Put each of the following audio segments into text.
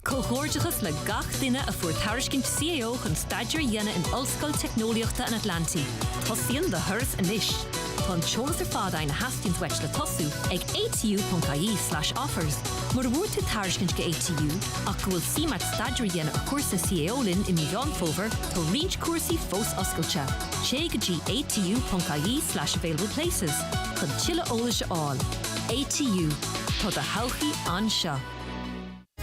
Cohordiachas le gach duine a fuair tairiscint CAO chun staidir dhéana in Ollscoil Technoliaachta an Atlanti. Tosíonn de thuras anois. Tá teolas fádain na Hastings West le tosú ag atu.ie/offers. Mar bhúr tú tairiscint go ATU, ach go bhfuil simat staidir dhéana a cuasa CAO linn i Milan Fover, tá rinch cuasaí fós oscailte. Sé go dtí atu.ie/available places. Chun tuile ólas all. ATU. Tá de hauchaí anseo.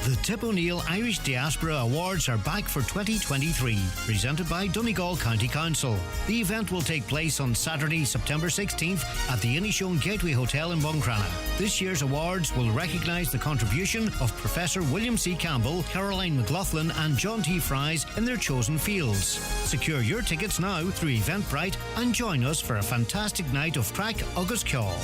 The Tip O'Neill Irish Diaspora Awards are back for 2023, presented by Donegal County Council. The event will take place on Saturday, September 16th at the Inishowen Gateway Hotel in Buncrana. This year's awards will recognise the contribution of Professor William C. Campbell, Caroline McLaughlin and John T. Fries in their chosen fields. Secure your tickets now through Eventbrite and join us for a fantastic night of crack agus ceol.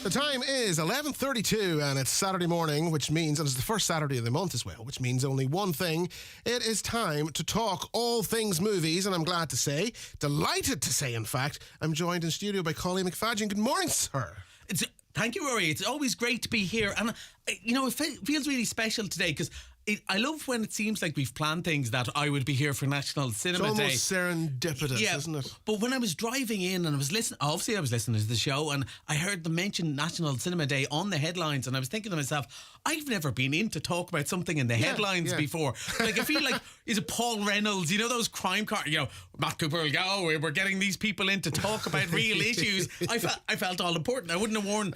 The time is 11:32 and it's Saturday morning, which means, and it's the first Saturday of the month as well, which means only one thing. It is time to talk all things movies, and I'm glad to say, delighted to say, in fact, I'm joined in studio by Colleen McFadgen. Good morning, sir. Thank you, Rory. It's always great to be here. And, it feels really special today because I love when it seems like we've planned things that I would be here for National Cinema Day. It's almost serendipitous, isn't it? But when I was driving in and I was listening to the show and I heard them mention National Cinema Day on the headlines, and I was thinking to myself, I've never been in to talk about something in the headlines before. Like, I feel like, is it Paul Reynolds, those crime car, Matt Cooper will go, we're getting these people in to talk about real issues. I felt all important. I would have worn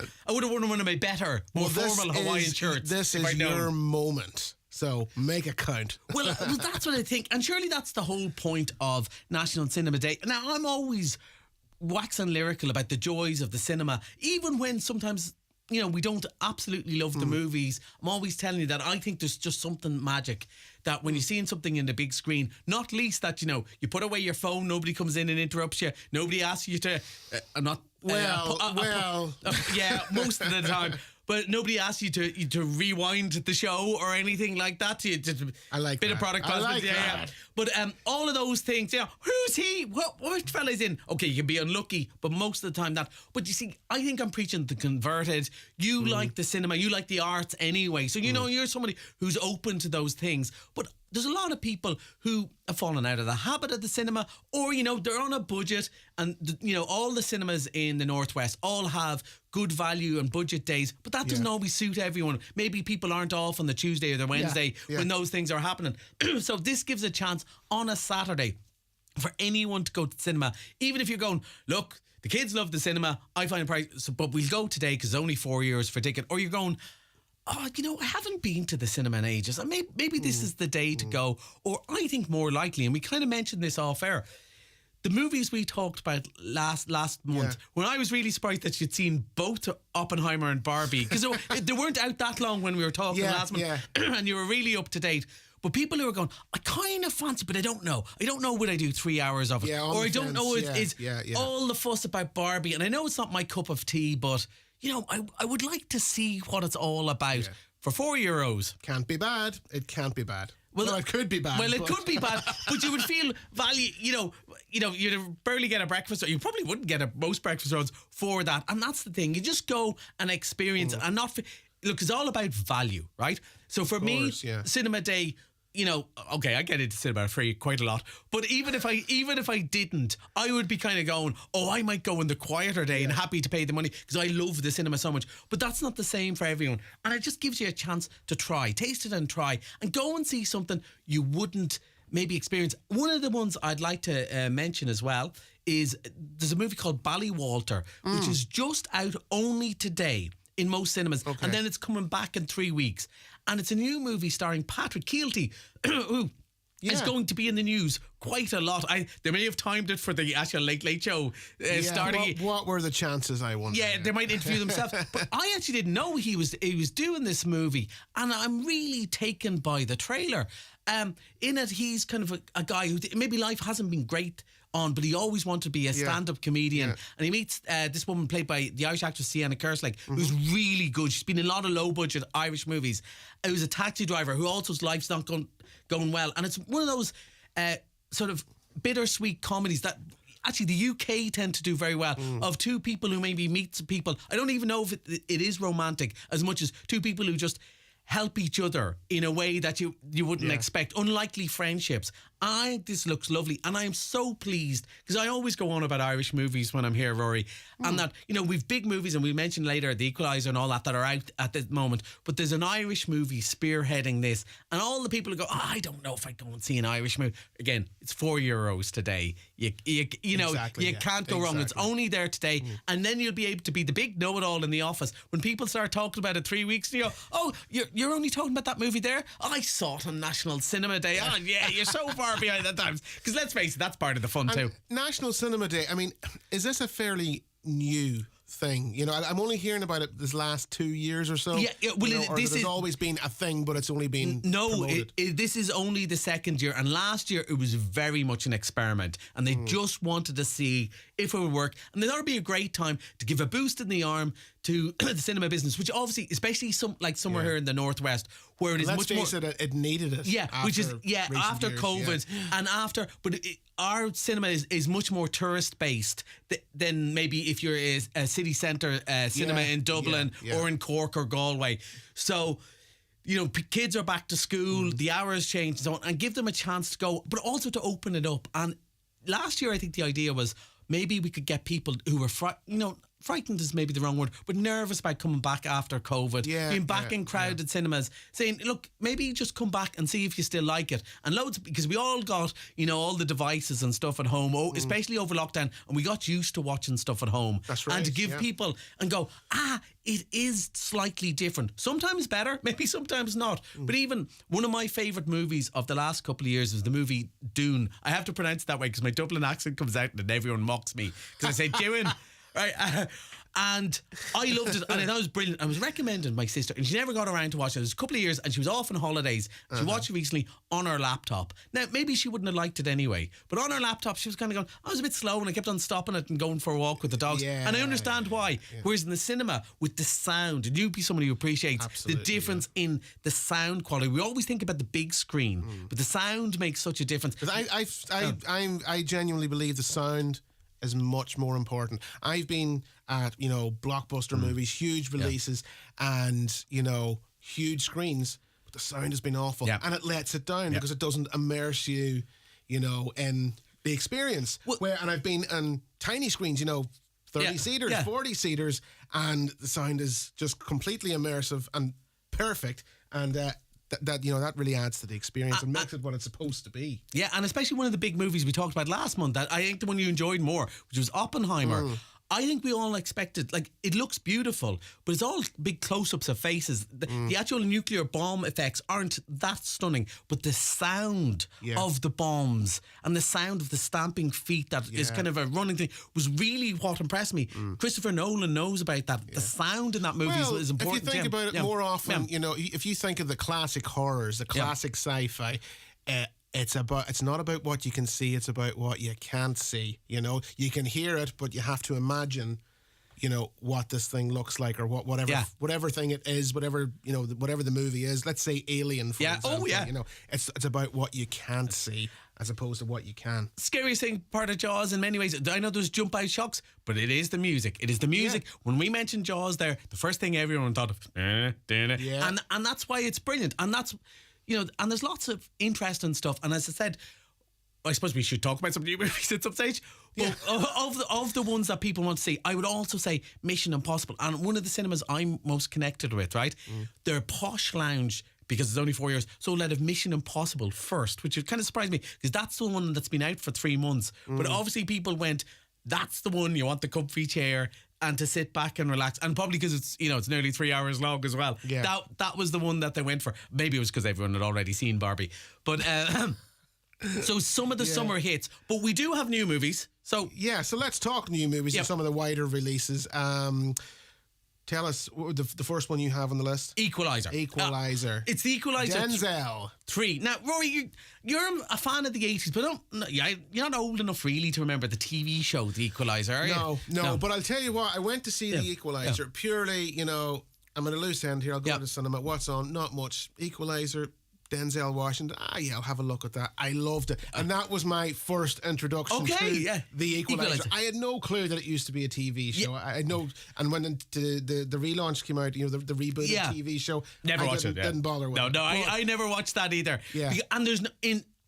one of my better, more formal Hawaiian shirts. This is your moment. So make it count. Well, that's what I think. And surely that's the whole point of National Cinema Day. Now, I'm always waxing lyrical about the joys of the cinema, even when sometimes, we don't absolutely love the movies. I'm always telling you that I think there's just something magic that when you're seeing something in the big screen, not least that, you put away your phone, nobody comes in and interrupts you, nobody asks you to, most of the time. But nobody asks you to rewind the show or anything like that. I like bit that. of product I placement. like that. But all of those things, who's he? What fella's in? Okay, you can be unlucky, but most of the time that. But you see, I think I'm preaching the converted. You like the cinema, you like the arts anyway. So, you're somebody who's open to those things. But there's a lot of people who have fallen out of the habit of the cinema, or, they're on a budget, and, all the cinemas in the Northwest all have good value and budget days, but that doesn't always suit everyone. Maybe people aren't off on the Tuesday or the Wednesday when those things are happening. So this gives a chance on a Saturday for anyone to go to the cinema, even if you're going, look, the kids love the cinema, I find price, but we'll go today because it's only €4 for a ticket. Or you're going, I haven't been to the cinema in ages, and maybe this is the day to go. Or I think more likely, and we kind of mentioned this off air, the movies we talked about last month, when I was really surprised that you'd seen both Oppenheimer and Barbie, because they weren't out that long when we were talking last month, and you were really up to date. But people who are going, I kind of fancy, but I don't know. I don't know would I do 3 hours of it. Or I don't know is all the fuss about Barbie. And I know it's not my cup of tea, but, I would like to see what it's all about. For €4. Can't be bad. It can't be bad. Well, it could be bad. Well, it could be bad, but you would feel value. You'd barely get a breakfast. Or you probably wouldn't get most breakfast roads for that. And that's the thing. You just go and experience and not. Look, it's all about value, right? So for me, Cinema Day. Okay, I get into cinema for quite a lot, but even if I didn't, I would be kind of going, I might go on the quieter day and happy to pay the money because I love the cinema so much. But that's not the same for everyone, and it just gives you a chance to taste it and try, and go and see something you wouldn't maybe experience. One of the ones I'd like to mention as well is there's a movie called Ballywalter, which is just out only today in most cinemas, and then it's coming back in 3 weeks. And it's a new movie starring Patrick Keelty, who is going to be in the news quite a lot. They may have timed it for the actual Late Late Show starting. What were the chances, I wonder? Yeah, they might interview themselves. But I actually didn't know he was doing this movie, and I'm really taken by the trailer. In it, he's kind of a guy who maybe life hasn't been great on, but he always wanted to be a stand-up comedian. And he meets this woman played by the Irish actress Sienna Kerslake, who's really good. She's been in a lot of low-budget Irish movies. Who's a taxi driver who also his life's not going well. And it's one of those sort of bittersweet comedies that actually the UK tend to do very well, of two people who maybe meet some people. I don't even know if it is romantic as much as two people who just help each other in a way that you wouldn't expect. Unlikely friendships. I think this looks lovely, and I am so pleased because I always go on about Irish movies when I'm here, Rory, and that, you know, we've big movies, and we mentioned later The Equalizer and all that are out at the moment, but there's an Irish movie spearheading this, and all the people who go, I don't know if I go and see an Irish movie. Again, it's €4 today. You know, Exactly, you yeah. can't go wrong. It's Exactly. only there today, and then you'll be able to be the big know-it-all in the office when people start talking about it 3 weeks. And you go, oh, you're only talking about that movie there? Oh, I saw it on National Cinema Day. Oh, yeah, you're so far behind the times. Because let's face it, that's part of the fun too. National Cinema Day, I mean, is this a fairly new thing? You know, I'm only hearing about it this last 2 years or so. Yeah, well, you know, or this there's is always been a thing, but it's only been No, promoted. this is only the second year, and last year it was very much an experiment, and they just wanted to see if it would work, and they thought it'd be a great time to give a boost in the arm to the cinema business, which obviously, especially somewhere here in the Northwest, where it is Let's much more. face it needed it. Yeah, which is recent after years, COVID and after, but our cinema is much more tourist based than maybe if you're a city centre cinema in Dublin or in Cork or Galway. So, you know, kids are back to school, the hours change and so on, and give them a chance to go, but also to open it up. And last year, I think the idea was maybe we could get people who were frightened is maybe the wrong word, but nervous about coming back after COVID, being back in crowded cinemas, saying, look, maybe just come back and see if you still like it. And loads, because we all got, you know, all the devices and stuff at home, especially over lockdown, and we got used to watching stuff at home. That's right. And to give people and go, it is slightly different. Sometimes better, maybe sometimes not. But even one of my favourite movies of the last couple of years was the movie Dune. I have to pronounce it that way because my Dublin accent comes out and everyone mocks me because I say Dune. Right, and I loved it, and I thought it was brilliant. I was recommending my sister, and she never got around to watch it. It was a couple of years, and she was off on holidays. She watched it recently on her laptop. Now, maybe she wouldn't have liked it anyway, but on her laptop, she was kind of going, I was a bit slow, and I kept on stopping it and going for a walk with the dogs. And I understand why. Whereas in the cinema, with the sound, and you'd be somebody who appreciates the difference in the sound quality. We always think about the big screen, but the sound makes such a difference. I genuinely believe the sound is much more important. I've been at, you know, blockbuster movies, huge releases, and, you know, huge screens, but the sound has been awful, and it lets it down because it doesn't immerse you, you know, in the experience. And I've been on tiny screens, you know, 30 seaters, 40 seaters, and the sound is just completely immersive and perfect, and that you know, that really adds to the experience and makes it what it's supposed to be. Yeah, and especially one of the big movies we talked about last month, that I think the one you enjoyed more, which was Oppenheimer. I think we all expected, like, it looks beautiful, but it's all big close-ups of faces. The actual nuclear bomb effects aren't that stunning, but the sound of the bombs and the sound of the stamping feet that is kind of a running thing was really what impressed me. Christopher Nolan knows about that. The sound in that movie is important. If you think about it more often, you know, if you think of the classic horrors, the classic sci-fi, it's not about what you can see, it's about what you can't see. You know, you can hear it, but you have to imagine, you know, what this thing looks like, or whatever thing it is, whatever, you know, whatever the movie is. Let's say Alien, for example. You know, it's about what you can't see as opposed to what you can. Scariest thing, part of Jaws in many ways. I know there's jump out shocks, but it is the music. It is the music. When we mentioned Jaws there, the first thing everyone thought of, and that's why it's brilliant. And that's, you know, and there's lots of interesting stuff. And as I said, I suppose we should talk about some new movies at some stage. But of the ones that people want to see, I would also say Mission Impossible. And one of the cinemas I'm most connected with, right? Their posh lounge, because it's only 4 years, so let have Mission Impossible first, which kind of surprised me, because that's the one that's been out for 3 months. But obviously people went, that's the one, you want the comfy chair and to sit back and relax, and probably because it's, you know, it's nearly 3 hours long as well. That was the one that they went for. Maybe it was because everyone had already seen Barbie, but so some of the summer hits, but we do have new movies. So so let's talk new movies and some of the wider releases. Tell us the first one you have on the list. Equalizer. It's the Equalizer. Denzel 3. Now, Rory, you're a fan of the 80s, but you're not old enough really to remember the TV show The Equalizer, are you? No. But I'll tell you what, I went to see The Equalizer purely, you know, I'm at a loose end here. I'll go to the cinema. What's on? Not much. Equalizer. Denzel Washington. Yeah, I'll have a look at that. I loved it. And that was my first introduction to The Equalizer. I had no clue that it used to be a TV show. I had no, and when the relaunch came out, the rebooted TV show, never watched it. Didn't bother with it. No, I never watched that either. Yeah. And there's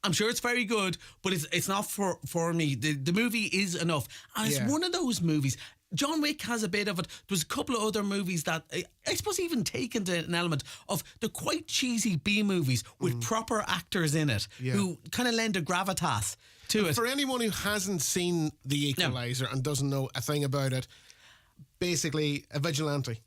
I'm sure it's very good, but it's not for me. The movie is enough. And it's one of those movies. John Wick has a bit of it. There's a couple of other movies that I suppose even take into an element of the quite cheesy B movies with proper actors in it who kind of lend a gravitas to it. For anyone who hasn't seen The Equalizer and doesn't know a thing about it, basically a vigilante.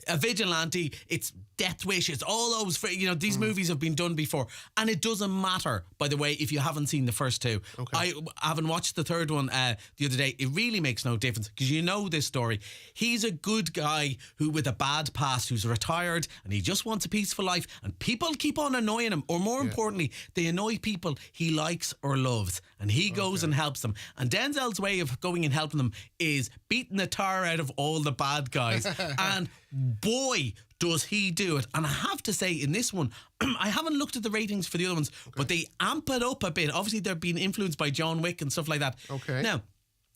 It's Death Wish. It's all those. These movies have been done before, and it doesn't matter. By the way, if you haven't seen the first two, I haven't watched the third one the other day. It really makes no difference because you know this story. He's a good guy who, with a bad past, who's retired, and he just wants a peaceful life. And people keep on annoying him, or more importantly, they annoy people he likes or loves, and he goes and helps them. And Denzel's way of going and helping them is beating the tar out of all the bad guys. And boy, does he do it. And I have to say, in this one, I haven't looked at the ratings for the other ones, but they amp it up a bit. Obviously, they're being influenced by John Wick and stuff like that. Now,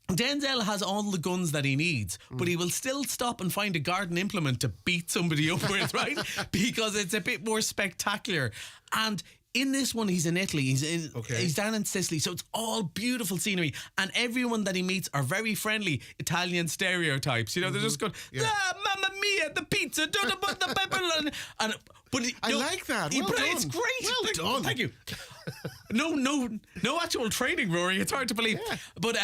Denzel has all the guns that he needs, but he will still stop and find a garden implement to beat somebody up with, right? Because it's a bit more spectacular. And in this one, he's in Italy. He's down in Sicily, so it's all beautiful scenery, and everyone that he meets are very friendly Italian stereotypes. They're just going, "Mamma mia, the pizza, put the pepper on." I like that. Well but done. it's great. Well done. Thank you. No actual training, Rory. It's hard to believe. Yeah. But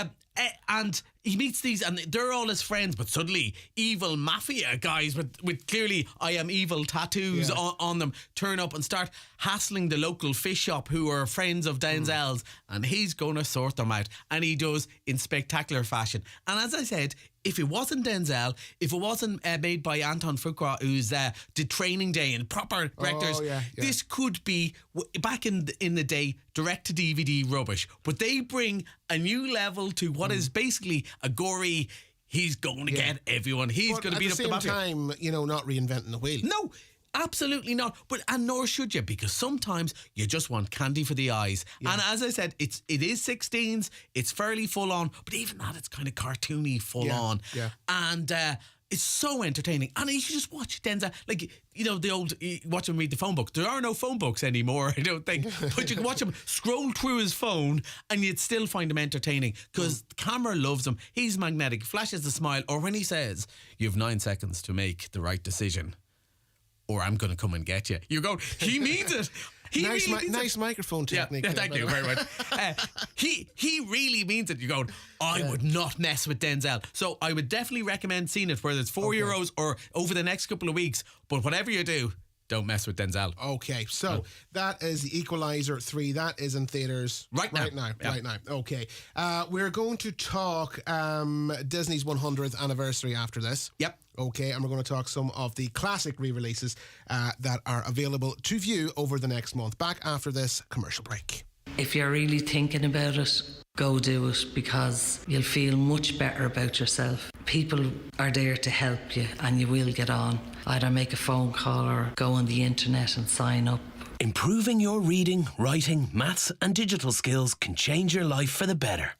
and he meets these, and they're all his friends, but suddenly evil mafia guys with clearly "I am evil" tattoos on them turn up and start hassling the local fish shop who are friends of Denzel's, and he's going to sort them out, and he does in spectacular fashion. And as I said, if it wasn't Denzel, if it wasn't made by Anton Fuqua, who's did Training Day and proper directors, this could be, back in the day, direct-to-DVD rubbish. But they bring a new level to what is basically a gory, he's going to get everyone, he's going to beat up the mafia. At the same time, not reinventing the wheel. No, absolutely not. And nor should you, because sometimes you just want candy for the eyes. And as I said, it is 16s, it's fairly full on, but even that, it's kind of cartoony full on. Yeah. And it's so entertaining. And you should just watch Denzel, the old, watch him read the phone book. There are no phone books anymore, I don't think. But you can watch him scroll through his phone and you'd still find him entertaining because the camera loves him. He's magnetic, flashes a smile, or when he says, "You have 9 seconds to make the right decision, or I'm going to come and get you." You go, he means it. Nice microphone technique. Thank you very much. He really means it. You're going, I would not mess with Denzel. So I would definitely recommend seeing it, whether it's €4 or over the next couple of weeks. But whatever you do, don't mess with Denzel. Okay, so that is The Equalizer 3. That is in theatres right now. Okay. We're going to talk Disney's 100th anniversary after this. Yep. Okay, and we're going to talk some of the classic re-releases that are available to view over the next month. Back after this commercial break. If you're really thinking about it, go do it, because you'll feel much better about yourself. People are there to help you and you will get on. Either make a phone call or go on the internet and sign up. Improving your reading, writing, maths and digital skills can change your life for the better.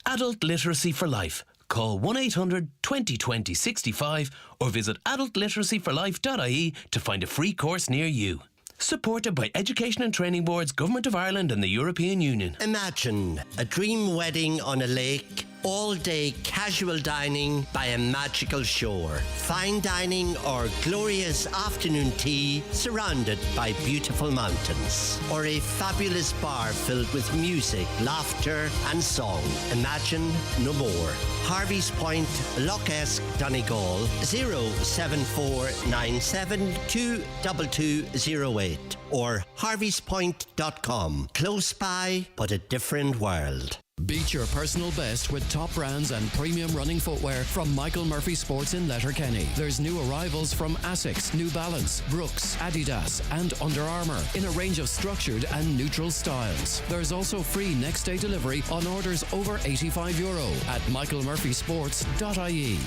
Adult Literacy for Life. Call 1800 2020 65 or visit adultliteracyforlife.ie to find a free course near you. Supported by Education and Training Boards, Government of Ireland and the European Union. Imagine a dream wedding on a lake, all-day casual dining by a magical shore, fine dining or glorious afternoon tea surrounded by beautiful mountains, or a fabulous bar filled with music, laughter and song. Imagine no more. Harvey's Point, Lough Esk, Donegal, 07497222208 or harveyspoint.com. Close by, but a different world. Beat your personal best with top brands and premium running footwear from Michael Murphy Sports in Letterkenny. There's new arrivals from Asics, New Balance, Brooks, Adidas and Under Armour in a range of structured and neutral styles. There's also free next day delivery on orders over €85 at michaelmurphysports.ie.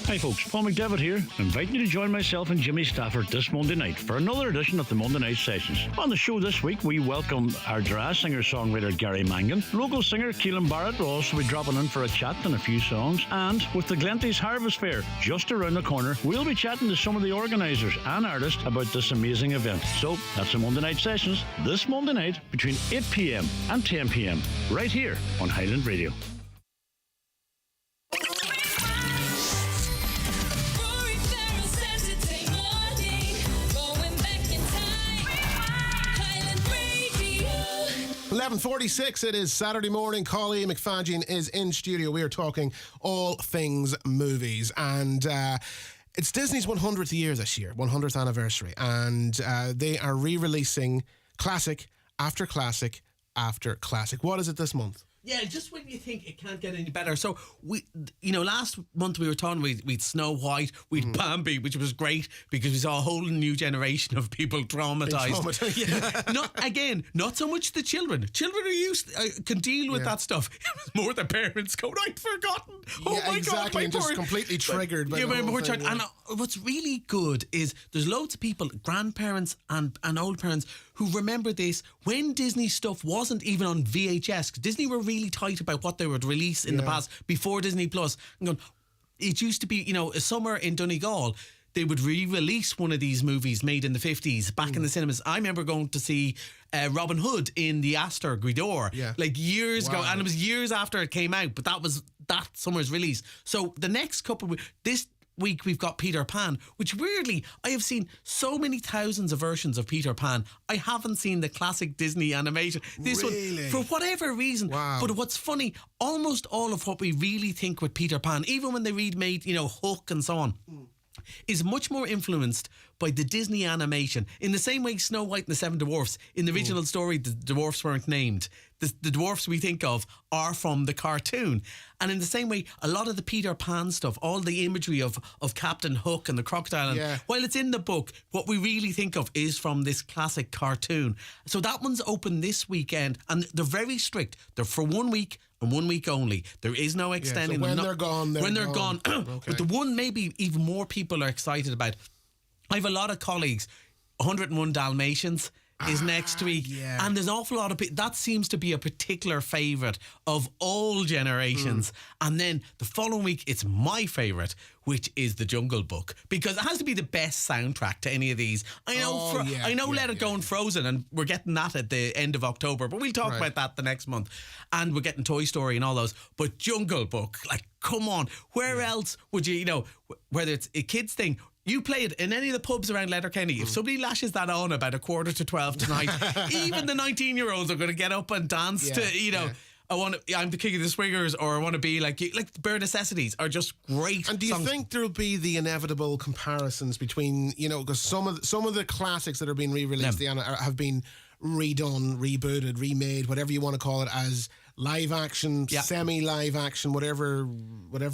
Hi folks, Paul McDevitt here, inviting you to join myself and Jimmy Stafford this Monday night for another edition of the Monday Night Sessions. On the show this week, we welcome our jazz singer-songwriter Gary Mangan. Local singer Keelan Barrett will also be dropping in for a chat and a few songs. And with the Glenties Harvest Fair just around the corner, we'll be chatting to some of the organisers and artists about this amazing event. So that's the Monday Night Sessions this Monday night between 8 p.m. and 10 p.m. right here on Highland Radio. Rory Farrell Saturday morning, going back in time. Highland Radio. 11:46. It is Saturday morning. Colleen McFadden is in studio. We are talking all things movies, and it's Disney's 100th year this year, 100th anniversary, and they are re-releasing classic after classic after classic. What is it this month? Yeah, just when you think it can't get any better. So last month we were talking, we'd Snow White, we'd Bambi, which was great because we saw a whole new generation of people traumatized. Yeah. Not so much the children. Children are can deal with that stuff. It was more the parents going, I'd forgotten. Oh Yeah, my exactly, God, my and just poor-" completely triggered by Yeah, the whole we're thing, trying- yeah. And what's really good is there's loads of people, grandparents and old parents, who remember this when Disney stuff wasn't even on VHS. Disney were really tight about what they would release in the past before Disney Plus. And going, it used to be, a summer in Donegal, they would re-release one of these movies made in the 50s back in the cinemas. I remember going to see Robin Hood in the Astor Gwyddor like years ago, and it was years after it came out, but that was that summer's release. So the next couple of this week we've got Peter Pan, which weirdly I have seen so many thousands of versions of Peter Pan. I haven't seen the classic Disney animation. This one, for whatever reason. Wow. But what's funny, almost all of what we really think with Peter Pan, even when they remade, Hook and so on, is much more influenced by the Disney animation. In the same way Snow White and the Seven Dwarfs, in the original story, the dwarfs weren't named. The dwarfs we think of are from the cartoon. And in the same way, a lot of the Peter Pan stuff, all the imagery of Captain Hook and the crocodile, and while it's in the book, what we really think of is from this classic cartoon. So that one's open this weekend, and they're very strict. They're for 1 week and 1 week only. There is no extending so when them. they're gone, they're when they're gone. gone. But the one maybe even more people are excited about, I have a lot of colleagues, 101 Dalmatians is next week, and there's an awful lot of people that seems to be a particular favourite of all generations. And then the following week it's my favourite, which is The Jungle Book, because it has to be the best soundtrack to any of these. I know Let It Go and Frozen, and we're getting that at the end of October, but we'll talk about that the next month. And we're getting Toy Story and all those, but Jungle Book, like, come on, where else would you, whether it's a kids thing, you play it in any of the pubs around Letterkenny. If somebody lashes that on about 11:45 tonight, even the 19-year-olds are going to get up and dance to, I'm the king of the swingers, or I want to be like you. Like Bare Necessities are just great. And do you think there'll be the inevitable comparisons between, because some of the classics that are being re-released have been redone, rebooted, remade, whatever you want to call it, as live action, semi-live action, whatever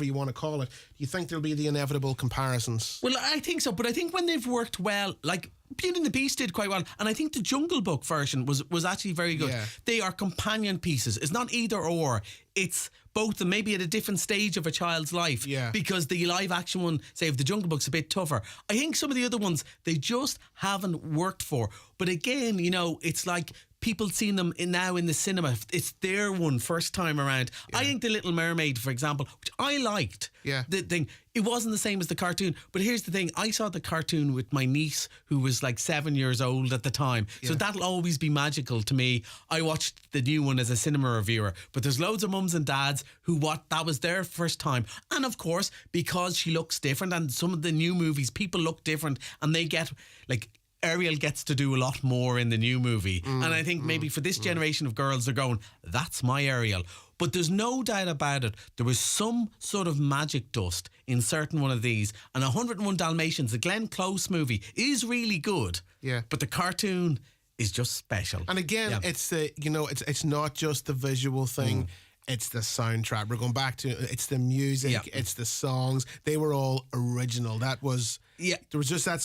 you want to call it. Do you think there'll be the inevitable comparisons? Well, I think so, but I think when they've worked well, like Beauty and the Beast did quite well, and I think the Jungle Book version was actually very good. Yeah. They are companion pieces. It's not either or. It's both, and maybe at a different stage of a child's life. Yeah. Because the live action one, say, of the Jungle Book's a bit tougher. I think some of the other ones, they just haven't worked for. But again, it's like people seeing them now in the cinema. It's their one first time around. Yeah. I think The Little Mermaid, for example, which I liked. Yeah. The thing, it wasn't the same as the cartoon. But here's the thing. I saw the cartoon with my niece, who was like 7 years old at the time. Yeah. So that'll always be magical to me. I watched the new one as a cinema reviewer. But there's loads of mums and dads who that was their first time. And of course, because she looks different, and some of the new movies, people look different, and they get, like, Ariel gets to do a lot more in the new movie. And I think maybe for this generation of girls, they're going, that's my Ariel. But there's no doubt about it, there was some sort of magic dust in certain one of these. And 101 Dalmatians, the Glenn Close movie, is really good. Yeah. But the cartoon is just special. And again, it's the, it's not just the visual thing. It's the soundtrack. We're going back to, it's the music, it's the songs. They were all original. That was Yeah. There was just that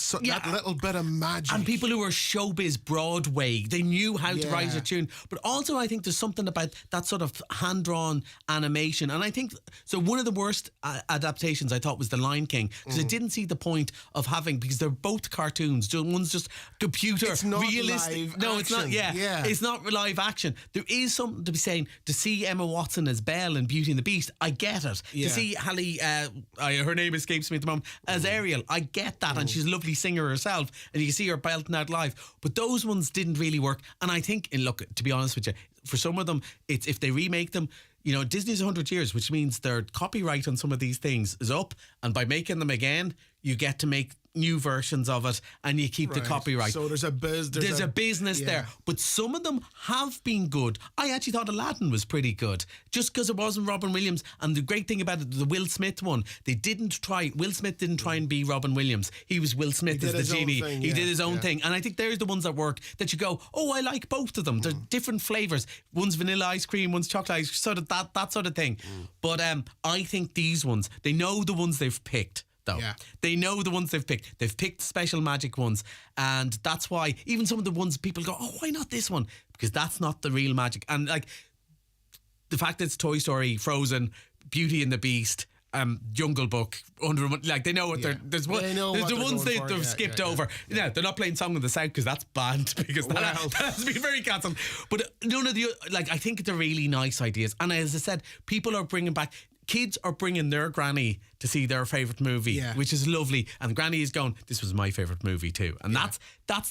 little bit of magic. And people who were showbiz Broadway, they knew how to Yeah. write a tune. But also, I think there's something about that sort of hand-drawn animation. And I think, so one of the worst adaptations I thought was The Lion King, because I didn't see the point of having, because they're both cartoons. One's just computer, It's not realistic. live No, it's not, action. Yeah. It's not live action. There is something to be saying, to see Emma Watson as Belle in Beauty and the Beast, I get it. Yeah. To see Halle, her name escapes me at the moment, as Ariel, I get that. And she's a lovely singer herself, and you can see her belting out live. But those ones didn't really work. And I think, and look, to be honest with you, for some of them, it's if they remake them, you know, Disney's 100 years, which means their copyright on some of these things is up. And by making them again, you get to make new versions of it, and you keep the Right. copyright. So there's a business yeah. there, but some of them have been good. I actually thought Aladdin was pretty good, just because it wasn't Robin Williams. And the great thing about it, the Will Smith one, Will Smith didn't try and be Robin Williams. He was Will Smith He as did the his own genie. thing, He yeah, did his own yeah. thing, and I think there's the ones that work, that you go, oh, I like both of them. They're different flavors. One's vanilla ice cream, one's chocolate ice cream, sort of that sort of thing. But I think these ones, they know the ones they've picked. Though. Yeah. They know the ones they've picked. They've picked special magic ones, and that's why even some of the ones people go, oh, why not this one? Because that's not the real magic. And like the fact that it's Toy Story, Frozen, Beauty and the Beast, Jungle Book, like they know what Yeah. there's They know there's what the they're ones going they've for. skipped Yeah. over. Yeah, they're not playing Song of the South because that's banned, because that has been very cancelled. But none of the, like, I think they're really nice ideas. And as I said, people are bringing back, kids are bringing their granny to see their favourite movie, Yeah. which is lovely. And granny is going, this was my favourite movie too. And that's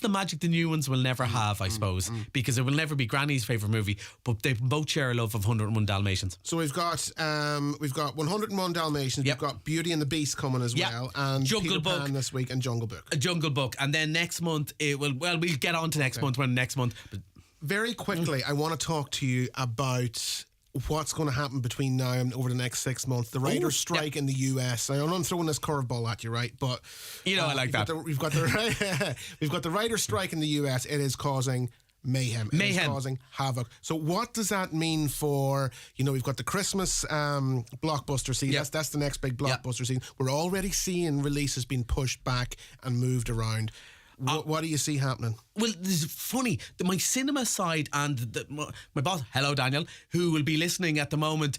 the magic the new ones will never have, I suppose, because it will never be granny's favourite movie. But they both share a love of 101 Dalmatians. So we've got 101 Dalmatians. Yep. We've got Beauty and the Beast coming as Yep. well, and Jungle Peter Book. Pan this week, and Jungle Book. A Jungle Book. And then next month, we'll get on to next month when next month. But Very quickly, I want to talk to you about what's going to happen between now and over the next 6 months. The writers' strike in the US. I know I'm throwing this curveball at you, right? But you know I like that. we've got the writers' strike in the US. It is causing mayhem. It is causing havoc. So what does that mean for, we've got the Christmas blockbuster season. Yep. That's the next big blockbuster season. We're already seeing releases being pushed back and moved around. What do you see happening? Well, this is funny. My cinema side and my boss, hello Daniel, who will be listening at the moment,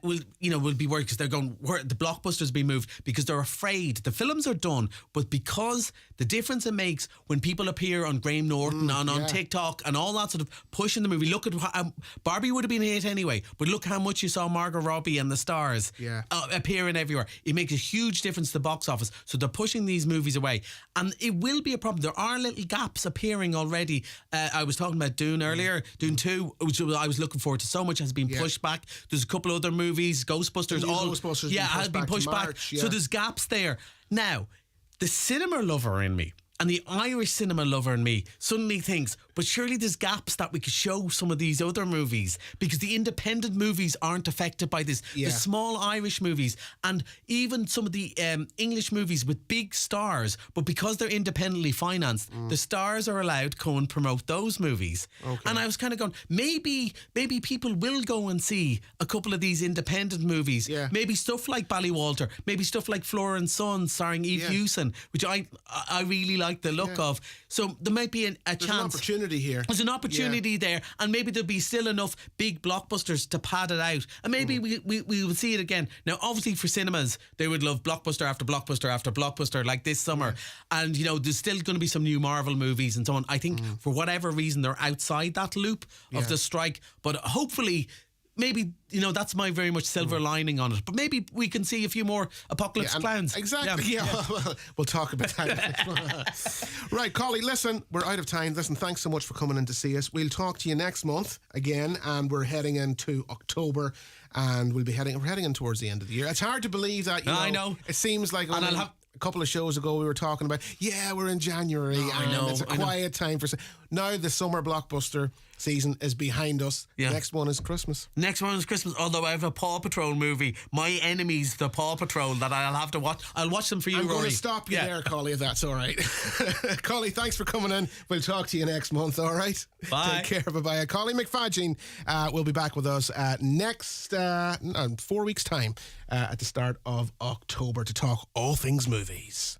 will be worried because they're going, the blockbusters being moved because they're afraid the films are done, but because the difference it makes when people appear on Graham Norton and on TikTok and all that sort of pushing the movie. Look at how Barbie would have been a hit anyway, but look how much you saw Margot Robbie and the stars appearing everywhere. It makes a huge difference to the box office. So they're pushing these movies away, and it will be a problem. There are little gaps appearing already. I was talking about Dune earlier. Dune 2, which I was looking forward to so much, has been pushed back. There's a couple other movies, Ghostbusters, Ghostbusters has been pushed back. March, So there's gaps there. Now, the cinema lover in me and the Irish cinema lover in me suddenly thinks, but surely there's gaps that we could show some of these other movies, because the independent movies aren't affected by this. Yeah. The small Irish movies and even some of the English movies with big stars, but because they're independently financed, the stars are allowed to go and promote those movies. And I was kind of going, maybe people will go and see a couple of these independent movies. Yeah. Maybe stuff like Ballywalter, maybe stuff like Flora and Son starring Eve Hewson, which I really like the look of. So there might be a There's chance. an opportunity here. There's an opportunity there, and maybe there'll be still enough big blockbusters to pad it out, and maybe we will see it again. Now, obviously, for cinemas, they would love blockbuster after blockbuster after blockbuster like this summer, and there's still going to be some new Marvel movies and so on. I think for whatever reason they're outside that loop of the strike, but hopefully. Maybe, that's my very much silver lining on it. But maybe we can see a few more Apocalypse Clowns. Exactly. Yeah. We'll talk about that. Right, Collie, listen, we're out of time. Listen, thanks so much for coming in to see us. We'll talk to you next month again, and we're heading into October, and we're heading in towards the end of the year. It's hard to believe that, I know. It seems like And I'll have... a couple of shows ago we were talking about, we're in January. I know. It's a quiet time for... Now the summer blockbuster season is behind us. Yeah. Next one is Christmas. Next one is Christmas, although I have a Paw Patrol movie, My Enemies, the Paw Patrol, that I'll have to watch. I'll watch them for you, I'm Rory. going to stop you there, Collie, if that's all right. Collie, thanks for coming in. We'll talk to you next month, all right? Bye. Take care. Bye-bye. Collie McFadgen will be back with us next 4 weeks' time at the start of October to talk all things movies.